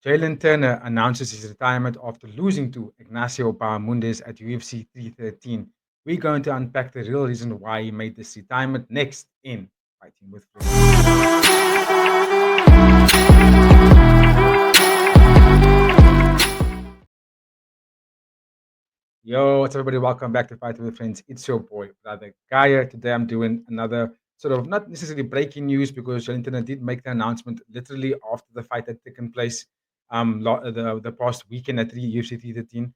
Jalin Turner announces his retirement after losing to Ignacio Bahamondes at UFC 313. We're going to unpack the real reason why he made this retirement next in Fighting with Friends. Yo, what's up, everybody? Welcome back to Fighting with Friends. It's your boy, Brother Gaia. Today I'm doing another sort of not necessarily breaking news because Jalin Turner did make the announcement literally after the fight had taken place the past weekend at UFC 313.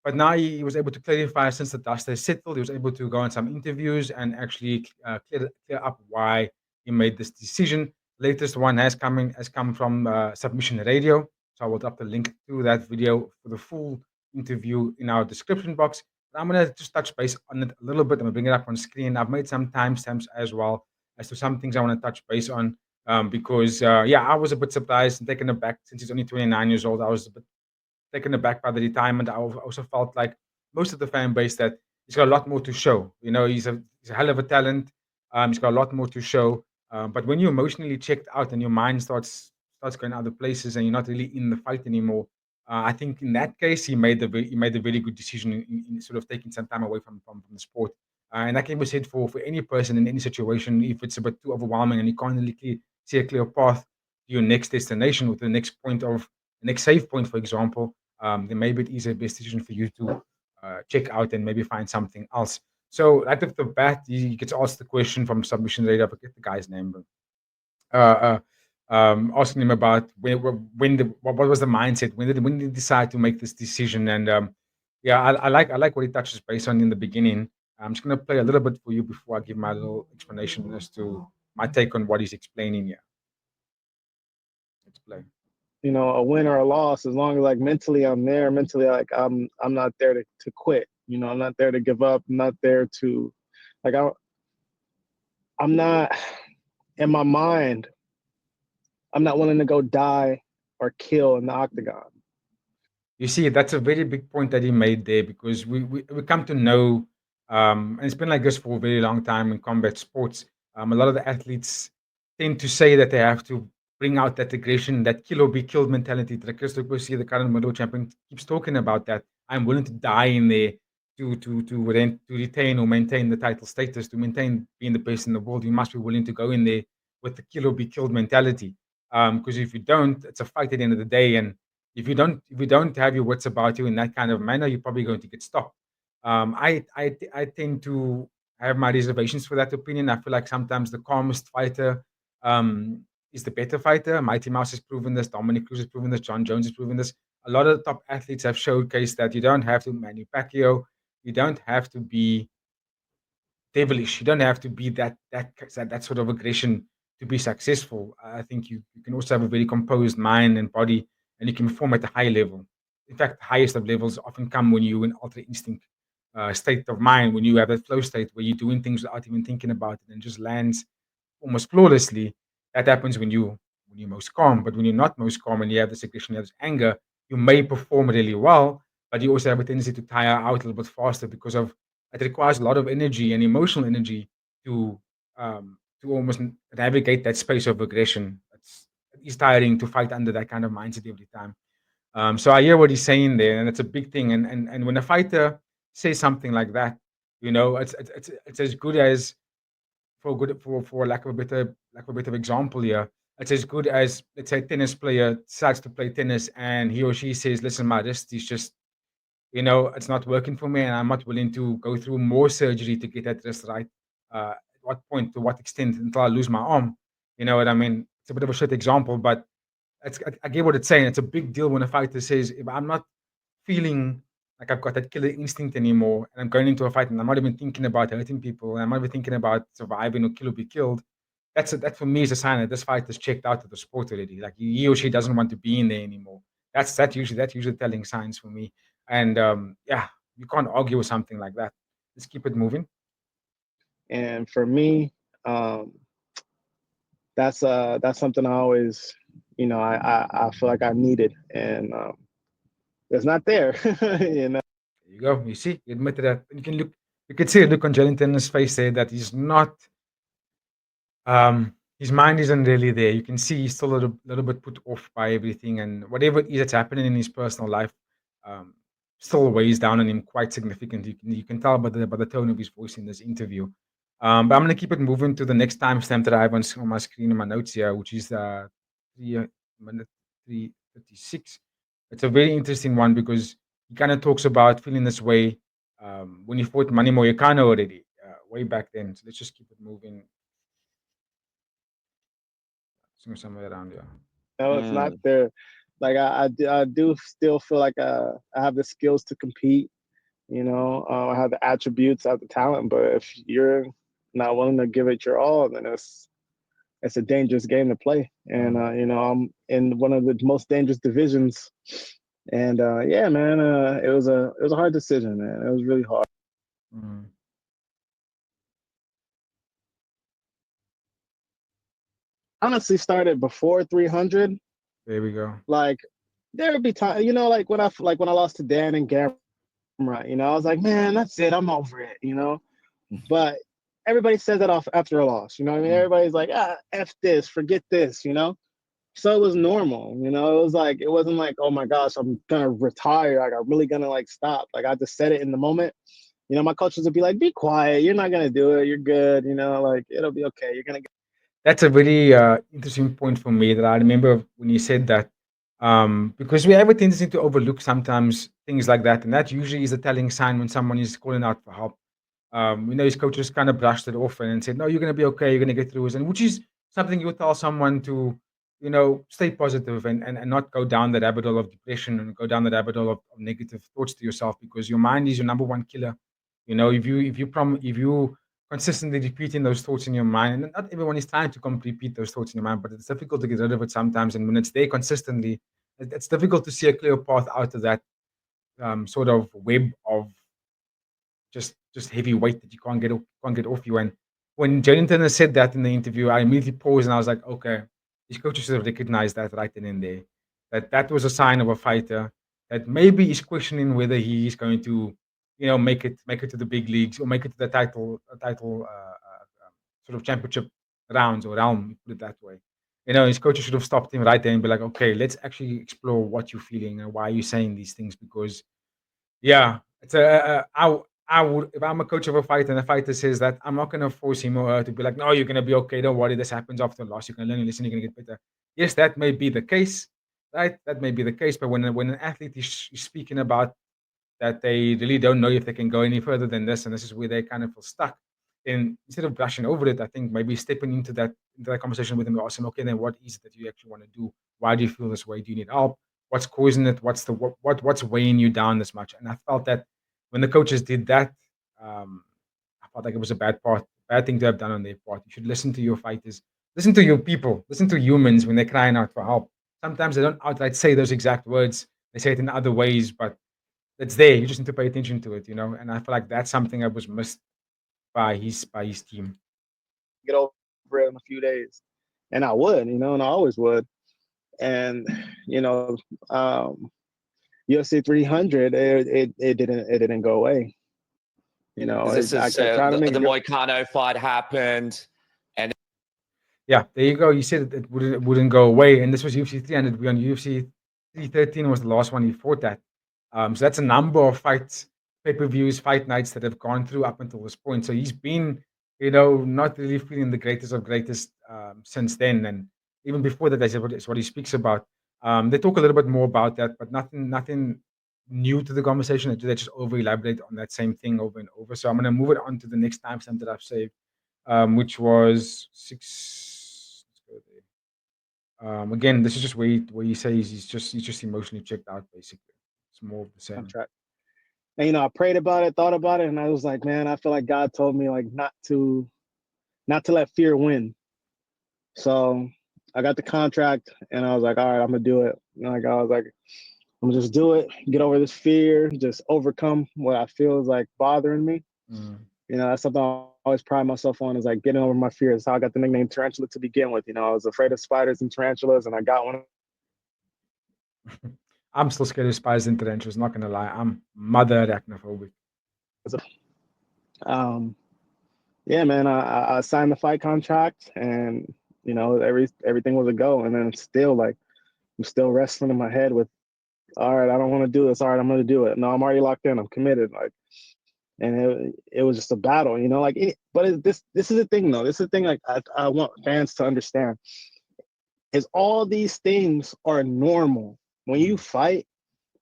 But now he was able to clarify since the dust has settled. He was able to go on some interviews and actually clear up why he made this decision. Latest one has come from Submission Radio. So I will drop the link to that video for the full interview in our description box. I'm gonna just touch base on it a little bit. I'm gonna bring it up on screen. I've made some timestamps as well as to some things I want to touch base on because yeah, I was a bit surprised and taken aback since he's only 29 years old. I was a bit taken aback by the retirement. I also felt like most of the fan base that he's got a lot more to show. You know, he's a hell of a talent. He's got a lot more to show. But when you're emotionally checked out and your mind starts going other places and you're not really in the fight anymore, I think in that case he made a very good decision in sort of taking some time away from the sport. And that can be said for any person in any situation. If it's a bit too overwhelming and you can't really see a clear path to your next destination with the next point of the next save point, for example, then maybe it is a best decision for you to check out and maybe find something else. So right off the bat, he gets asked the question from Submission Radar. I forget the guy's name, but uh, asking him about what was the mindset, when did he decide to make this decision, and yeah, I like what he touches base on in the beginning. I'm just gonna play a little bit for you before I give my little explanation as to my take on what he's explaining here. Let's play. A win or a loss, as long as like mentally I'm there, mentally like I'm not there to quit. I'm not there to give up. I'm not there to like I'm not in my mind, I'm not willing to go die or kill in the octagon. You see, that's a very big point that he made there because we come to know, and it's been like this for a very long time in combat sports. A lot of the athletes tend to say that they have to bring out that aggression, that kill or be killed mentality. Like Christopher Garcia, the current world champion, keeps talking about that. I'm willing to die in there to retain or maintain the title status, to maintain being the best in the world. You must be willing to go in there with the kill or be killed mentality. Because if you don't, it's a fight at the end of the day, and if you don't have your wits about you in that kind of manner, you're probably going to get stopped. I tend to have my reservations for that opinion. I feel like sometimes the calmest fighter is the better fighter. Mighty Mouse has proven this. Dominic Cruz has proven this. John Jones has proven this. A lot of the top athletes have showcased that you don't have to Manny Pacquiao. You don't have to be devilish. You don't have to be that sort of aggression to be successful. I think you can also have a very composed mind and body, and you can perform at a high level. In fact, the highest of levels often come when you're in ultra instinct state of mind, when you have that flow state where you're doing things without even thinking about it and just lands almost flawlessly. That happens when you're most calm. But when you're not most calm and you have this aggression, you have this anger, you may perform really well, but you also have a tendency to tire out a little bit faster because of it requires a lot of energy and emotional energy to almost navigate that space of aggression. It's tiring to fight under that kind of mindset every time. So I hear what he's saying there, and it's a big thing. And when a fighter says something like that, it's as good as for lack of a better example here. It's as good as, let's say, a tennis player decides to play tennis and he or she says, "Listen, my wrist is just it's not working for me, and I'm not willing to go through more surgery to get that wrist right. At what point, to what extent, until I lose my arm? You know what I mean? It's a bit of a shit example, but I get what it's saying. It's a big deal when a fighter says, if I'm not feeling like I've got that killer instinct anymore, and I'm going into a fight, and I'm not even thinking about hurting people, and I'm not even thinking about surviving or kill or be killed. That for me is a sign that this fighter's checked out of the sport already. Like he or she doesn't want to be in there anymore. That's usually telling signs for me. And yeah, you can't argue with something like that. Let's keep it moving. And for me, um, that's something I always, I feel like I needed, and it's not there. There you go. You see, he admitted that. And you can see a look on Jalin Turner's face there that he's not his mind isn't really there. You can see he's still a little bit put off by everything, and whatever it is that's happening in his personal life, um, still weighs down on him quite significantly. You can tell by the tone of his voice in this interview. But I'm gonna keep it moving to the next timestamp that I have on my screen in my notes here, which is 3 minute 3:36. It's a very interesting one because he kind of talks about feeling this way when he fought Manny Moyakano already, way back then. So let's just keep it moving. Somewhere around here. No, it's not Mm. there. Like I do still feel like I have the skills to compete. I have the attributes, I have the talent. But if you're not willing to give it your all, then it's a dangerous game to play. And Mm, I'm in one of the most dangerous divisions. And yeah, man, it was a hard decision, man. It was really hard. mm. Honestly, started before 300. There we go. Like there would be time, like when I lost to Dan and Gamrot, I was like, man, that's it, I'm over it. But everybody says that off after a loss. You know what I mean? Mm. Everybody's like, F this, forget this. So it was normal. It was like, it wasn't like, oh my gosh, I'm gonna retire. Like I'm really gonna like stop. Like I just said it in the moment. My coaches would be like, be quiet, you're not gonna do it, you're good, like it'll be okay. You're gonna get That's a very interesting point for me that I remember when you said that. Because we have a tendency to overlook sometimes things like that, and that usually is a telling sign when someone is calling out for help. His coaches kind of brushed it off and said, "No, you're going to be okay. You're going to get through this," and which is something you would tell someone to, stay positive and not go down the rabbit hole of depression and go down the rabbit hole of negative thoughts to yourself because your mind is your number one killer. If you consistently repeating those thoughts in your mind, and not everyone is trying to repeat those thoughts in your mind, but it's difficult to get rid of it sometimes. And when it's there consistently, it's difficult to see a clear path out of that sort of web of just heavy weight that you can't get off you. And when Jalin Turner said that in the interview, I immediately paused and I was like, okay, these coaches should have recognized that right then and there. That was a sign of a fighter that maybe is questioning whether he is going to, make it to the big leagues or make it to the title sort of championship rounds or realm, put it that way. His coaches should have stopped him right there and be like, okay, let's actually explore what you're feeling and why you're saying these things because yeah, it's I would if I'm a coach of a fighter and a fighter says that I'm not gonna force him or her to be like, no, you're gonna be okay. Don't worry, this happens after a loss. You can learn your lesson. You're gonna get better. Yes, that may be the case, right? That may be the case. But when an athlete is speaking about that they really don't know if they can go any further than this, and this is where they kind of feel stuck. And instead of brushing over it, I think maybe stepping into that conversation with them, ask them, okay, then what is it that you actually want to do? Why do you feel this way? Do you need help? What's causing it? What's weighing you down this much? And I felt that when the coaches did that, um, I felt like it was a bad thing to have done on their part. You should listen to your fighters, listen to your people, listen to humans when they're crying out for help. Sometimes they don't outright say those exact words; they say it in other ways, but it's there. You just need to pay attention to it. And I feel like that's something that was missed by his team. get over it in a few days. And I would, and I always would. And you know, um, UFC 300, it didn't go away. Because this I is kept trying to make the it. Moicano fight happened, and Yeah, there you go. You said it wouldn't go away, and this was UFC 300. We on UFC 313 was the last one he fought at. So that's a number of fights, pay-per-views, fight nights that have gone through up until this point. So he's been, not really feeling the greatest of greatest since then, and even before that, that's what he speaks about. They talk a little bit more about that, but nothing new to the conversation. They just over elaborate on that same thing over and over. So I'm gonna move it on to the next timestamp that I've saved, which was six. Let's go there. Again, this is just where he says he's just emotionally checked out. Basically, it's more of the same. Contract. And I prayed about it, thought about it, and I was like, man, I feel like God told me like not to let fear win. So I got the contract, and I was like, all right, I'm gonna do it. Like I was like, I'm gonna just do it, get over this fear, just overcome what I feel is like bothering me. Mm. That's something I always pride myself on is like getting over my fears. How I got the nickname Tarantula to begin with. I was afraid of spiders and tarantulas, and I got one. I'm still scared of spiders and tarantulas. Not gonna lie, I'm mother arachnophobic. Um, yeah, man, I signed the fight contract, and you know, everything was a go. And then it's still like I'm still wrestling in my head with, all right, I don't want to do this. All right, I'm going to do it. No, I'm already locked in. I'm committed. Like, and it was just a battle, you know. Like, this is the thing, though. This is the thing. Like, I want fans to understand is all these things are normal when you fight.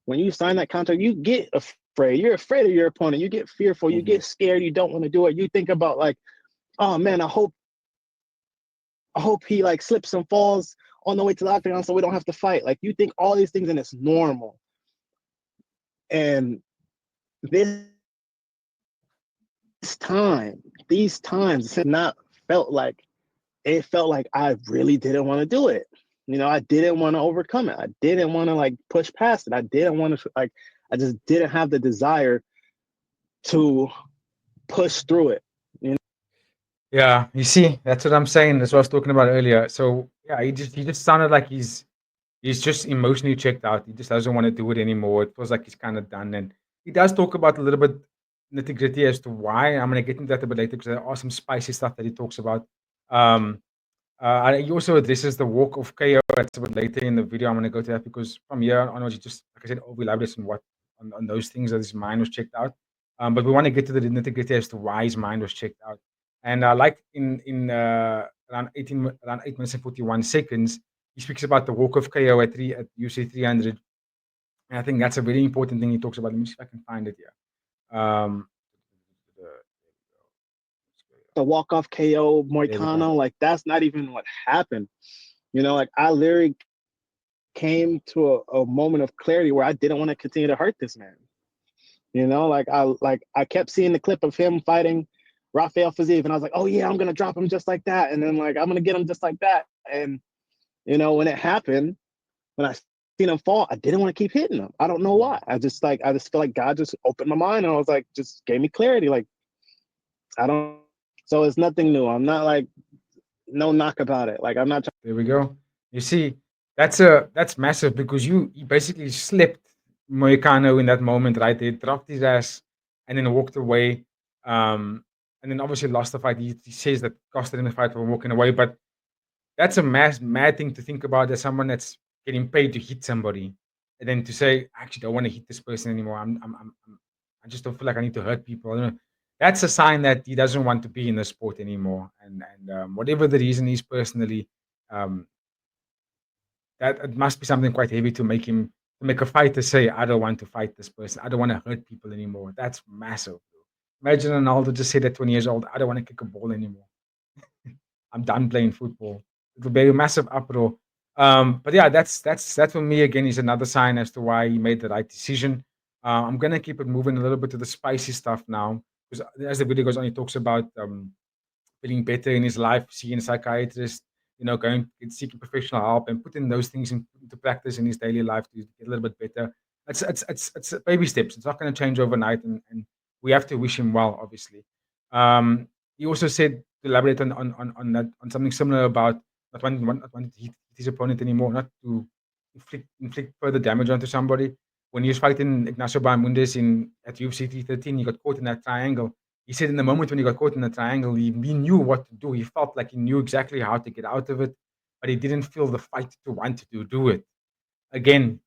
When you sign that contract, you get afraid. You're afraid of your opponent. You get fearful. You get scared. You don't want to do it. You think about like, oh man, I hope he like slips and falls on the way to the octagon so we don't have to fight. Like you think all these things and it's normal. And these times it's not felt like it felt like I really didn't want to do it. You know, I didn't want to overcome it. I didn't want to like push past it. I didn't want to like I just didn't have the desire to push through it. You know? Yeah, you see, that's what I'm saying. That's what I was talking about earlier. So yeah, he just sounded like he's just emotionally checked out. He just doesn't want to do it anymore. It feels like he's kind of done. And he does talk about a little bit nitty gritty as to why. I'm gonna get into that a bit later because there are some spicy stuff that he talks about. Um, he also addresses the walk of KO. That's a bit later in the video. I'm gonna go to that because from here onwards, he just like I said, overlaps on those things that his mind was checked out. But we want to get to the nitty gritty as to why his mind was checked out. And like in around 8 minutes and 41 seconds, he speaks about the walk of KO at UFC 300. And I think that's a very important thing he talks about. Let me see if I can find it here. Um, The walk-off KO there we go. Moicano, like that's not even what happened. You know, like I literally came to a moment of clarity where I didn't want to continue to hurt this man. You know, like I kept seeing the clip of him fighting Rafael Fiziev, and I was like, oh yeah, I'm gonna drop him just like that, and then like I'm gonna get him just like that. And you know, when it happened, when I seen him fall, I didn't want to keep hitting him. I don't know why. I just feel like God just opened my mind, and I was like, just gave me clarity. Like I don't. So it's nothing new. I'm not like no knock about it. Like I'm not. There we go. You see, that's massive because you basically slipped Moicano in that moment, right? They dropped his ass and then walked away. And then obviously lost the fight. He says that costed him the fight for walking away, but that's a mad thing to think about as someone that's getting paid to hit somebody, and then to say, I actually don't want to hit this person anymore. I just don't feel like I need to hurt people. I don't know. That's a sign that he doesn't want to be in the sport anymore. And whatever the reason is personally, um, that it must be something quite heavy to make a fighter say, I don't want to fight this person. I don't want to hurt people anymore. That's massive. Imagine Ronaldo just said at 20 years old, I don't want to kick a ball anymore. I'm done playing football. It'll be a massive uproar. But yeah, that for me again is another sign as to why he made the right decision. I'm gonna keep it moving a little bit to the spicy stuff now because as the video goes on, he talks about feeling better in his life, seeing a psychiatrist, going and seeking professional help and putting those things into practice in his daily life to get a little bit better. It's baby steps. It's not going to change overnight, and we have to wish him well, obviously. He also said to elaborate on that on something similar about not wanting to hit his opponent anymore, not to inflict further damage onto somebody. When he was fighting Ignacio Bahamondes at UFC 313, he got caught in that triangle. He said in the moment when he got caught in the triangle, he knew what to do. He felt like he knew exactly how to get out of it, but he didn't feel the fight to want to do it. Again,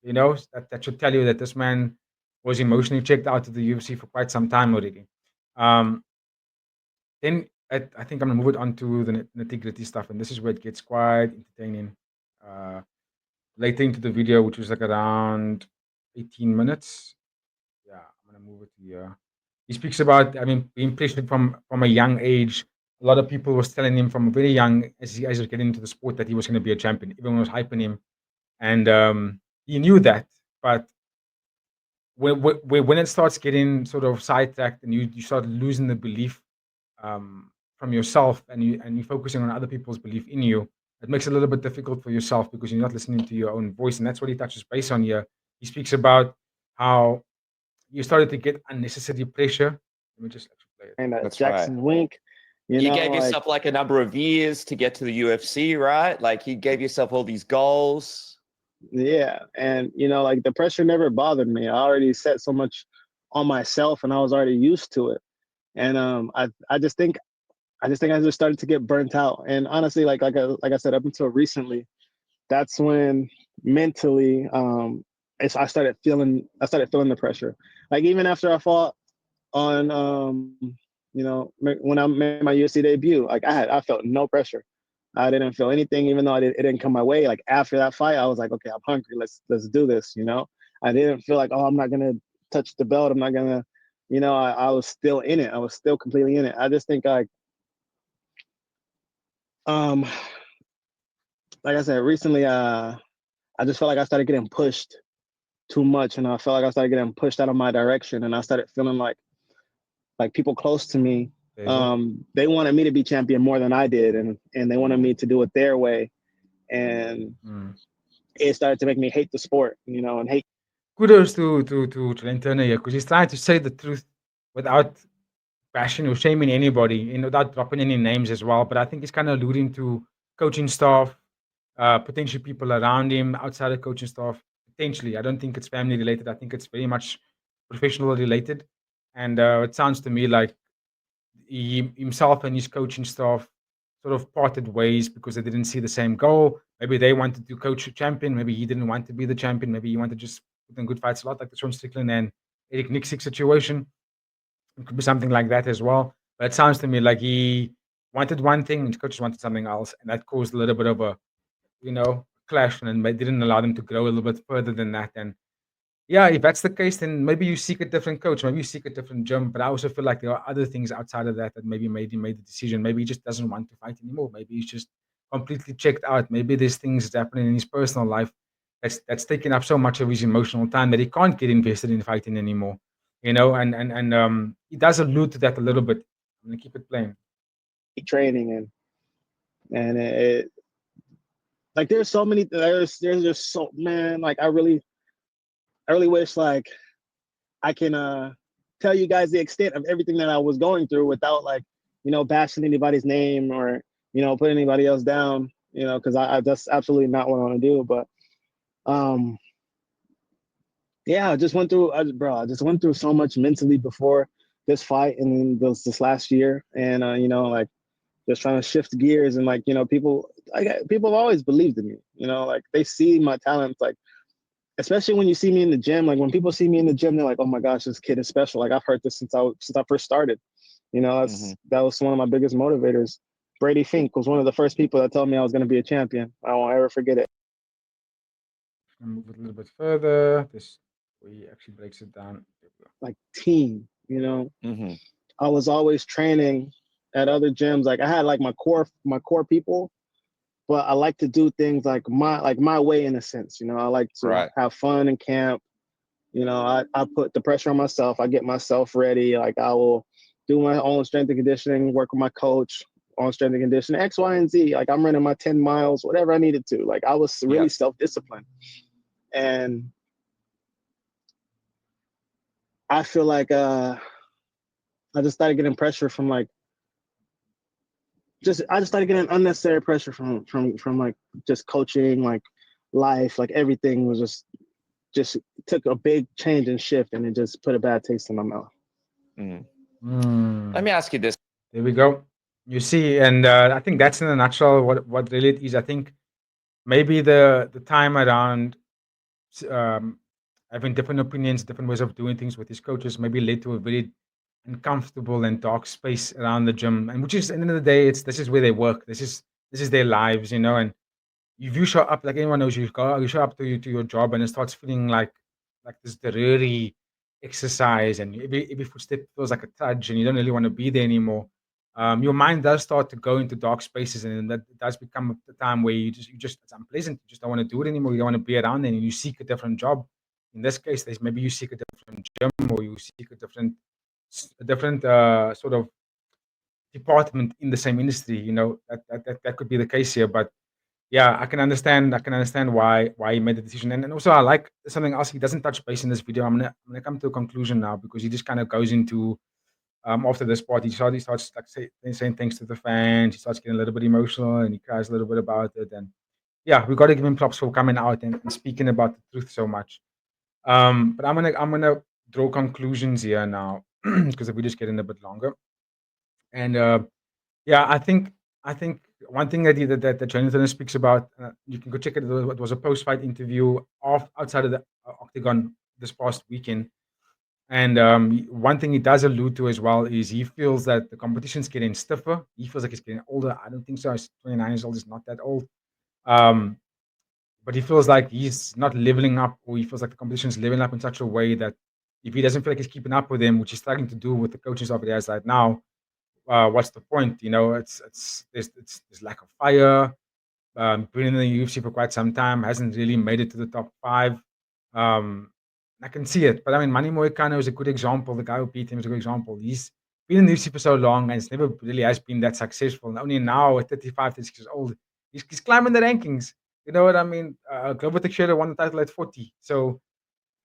that should tell you that this man was emotionally checked out of the UFC for quite some time already. Um, then I think I'm gonna move it on to the nitty gritty stuff, and this is where it gets quite entertaining. Uh, Later into the video, which was like around 18 minutes. Yeah, I'm gonna move it to here. He speaks about, I mean, being pressured from a young age. A lot of people was telling him from very young, as he was getting into the sport, that he was going to be a champion. Everyone was hyping him, and he knew that. But when it starts getting sort of sidetracked, and you start losing the belief from yourself, and you're focusing on other people's belief in you, it makes it a little bit difficult for yourself because you're not listening to your own voice, and that's what he touches base on here. He speaks about how you started to get unnecessary pressure. Let me just actually play it. And That's Jackson right. Wink, You gave yourself like a number of years to get to the UFC, right? Like you gave yourself all these goals. Yeah, and like the pressure never bothered me. I already set so much on myself, and I was already used to it. And I just think I just think I just started to get burnt out. And honestly, like I said, up until recently, that's when mentally, I started feeling the pressure. Like even after I fought on, when I made my UFC debut, like I felt no pressure. I didn't feel anything, even though it didn't come my way. Like after that fight, I was like, okay, I'm hungry. Let's do this. I didn't feel like, oh, I'm not gonna touch the belt. I'm not gonna, I was still in it. I was still completely in it. I just think um, like I said, recently, I just felt like I started getting pushed too much, and I felt like I started getting pushed out of my direction, and I started feeling like people close to me, There's it. they wanted me to be champion more than I did, and they wanted me to do it their way, and Mm. it started to make me hate the sport, and hate. Kudos to Jalin Turner here because he's trying to say the truth without bashing or shaming anybody and without dropping any names as well. But I think he's kind of alluding to coaching staff, potentially people around him outside of coaching staff. Potentially, I don't think it's family related. I think it's very much professional related, and it sounds to me like himself and his coaching staff sort of parted ways because they didn't see the same goal. Maybe they wanted to coach a champion. Maybe he didn't want to be the champion. Maybe he wanted to just put in good fights a lot, like the Sean Strickland and Eric Nixick situation. It could be something like that as well. But it sounds to me like he wanted one thing and his coaches wanted something else, and that caused a little bit of a clash, and it didn't allow them to grow a little bit further than that. And yeah, if that's the case, then maybe you seek a different coach, maybe you seek a different gym. But I also feel like there are other things outside of that that maybe made him made the decision. Maybe he just doesn't want to fight anymore. Maybe he's just completely checked out. Maybe there's things that's happening in his personal life that's taking up so much of his emotional time that he can't get invested in fighting anymore. And he does allude to that a little bit. I'm gonna keep it plain. Training, and it like there's so many there's just so, man, like I really wish like I can tell you guys the extent of everything that I was going through without like bashing anybody's name or put anybody else down, because I that's absolutely not what I want to do. But um yeah, I just went through so much mentally before this fight and then this last year, and like just trying to shift gears, and like people have always believed in me, like they see my talents, like especially when you see me in the gym. Like when people see me in the gym, they're like, "Oh my gosh, this kid is special." Like I've heard this since I first started. Mm-hmm. That was one of my biggest motivators. Brady Fink was one of the first people that told me I was going to be a champion. I won't ever forget it. Gonna move it a little bit further. This where he actually breaks it down. There we go. Like team, Mm-hmm. I was always training at other gyms. Like I had like my core people, but I like to do things like my way in a sense. I like to Right. have fun in camp. I put the pressure on myself. I get myself ready. Like I will do my own strength and conditioning, work with my coach on strength and conditioning, X, Y, and Z. Like I'm running my 10 miles, whatever I needed to. Like I was really Yep. self-disciplined. And I feel like I just started getting pressure from like I just started getting unnecessary pressure from like just coaching, like life, like everything was just took a big change and shift, and it just put a bad taste in my mouth. Mm. Let Hmm. me ask you this. There we go. You see, and I think that's in a nutshell what really it is. I think maybe the time around um, having different opinions, different ways of doing things with his coaches, maybe led to a very uncomfortable and dark space around the gym. And which is, at the end of the day, this is where they work. This is their lives, And if you show up, like anyone knows, you show up to your job, and it starts feeling like this dreary exercise, and every footstep feels like a trudge, and you don't really want to be there anymore. Your mind does start to go into dark spaces, and that does become the time where you just it's unpleasant. You just don't want to do it anymore. You don't want to be around it, and you seek a different job. In this case, there's maybe you seek a different gym, or you seek a different sort of department in the same industry. That could be the case here, but yeah, I can understand. I can understand why he made the decision, and also I like something else. He doesn't touch base in this video. I'm gonna come to a conclusion now because he just kind of goes into after this part. He starts like saying thanks to the fans. He starts getting a little bit emotional and he cries a little bit about it. And yeah, we got to give him props for coming out and speaking about the truth so much. But I'm gonna draw conclusions here now because the video's getting a bit longer. And Yeah, I think one thing that Jalin Turner speaks about, you can go check it. It was a post-fight interview off outside of the octagon this past weekend, and one thing he does allude to as well is he feels that the competition's getting stiffer. He feels like he's getting older. I don't think so. He's 29 years old. He's not that old. Um, but he feels like he's not leveling up, or he feels like the competition is leveling up in such a way that if he doesn't feel like he's keeping up with them, which he's starting to do with the coaching stuff he has right now, what's the point? There's lack of fire. Been in the UFC for quite some time, hasn't really made it to the top five. Um, I can see it, but I mean, Manny Moicano is a good example. The guy who beat him is a good example. He's been in the UFC for so long, and it's never really has been that successful. And only now, at 35, 36 years old, he's climbing the rankings. You know what I mean? Global Teixeira won the title at 40. So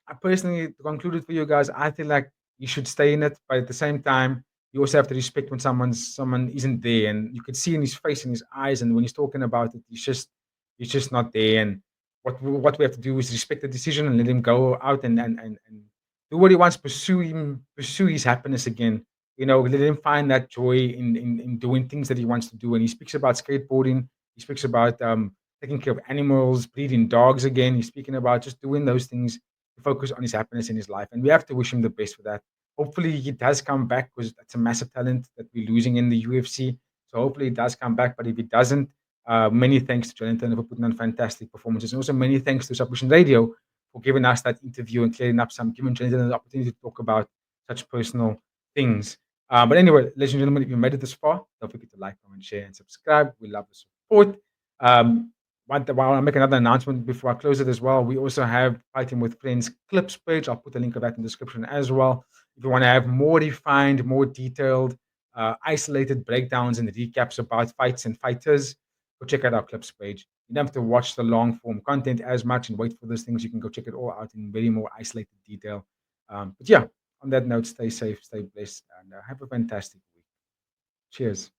I personally, to conclude it for you guys, I feel like you should stay in it, but at the same time, you also have to respect when someone isn't there, and you could see in his face, in his eyes, and when he's talking about it, he's just not there. And what we have to do is respect the decision and let him go out and do what he wants, pursue his happiness again. Let him find that joy in doing things that he wants to do. And he speaks about skateboarding. He speaks about taking care of animals, breeding dogs again. He's speaking about just doing those things to focus on his happiness in his life. And we have to wish him the best for that. Hopefully he does come back, because that's a massive talent that we're losing in the UFC. So hopefully he does come back. But if he doesn't, many thanks to Jalin Turner for putting on fantastic performances. And also many thanks to Submission Radio for giving us that interview and clearing up giving Jalin Turner the opportunity to talk about such personal things. But anyway, ladies and gentlemen, if you made it this far, don't forget to like, comment, share, and subscribe. We love the support. Um, I'll make another announcement before I close it as well. We also have Fighting with Friends clips page. I'll put a link of that in the description as well. If you want to have more refined, more detailed, isolated breakdowns and recaps about fights and fighters, go check out our clips page. You don't have to watch the long form content as much and wait for those things. You can go check it all out in very more isolated detail. But yeah, on that note, stay safe, stay blessed, and have a fantastic week. Cheers.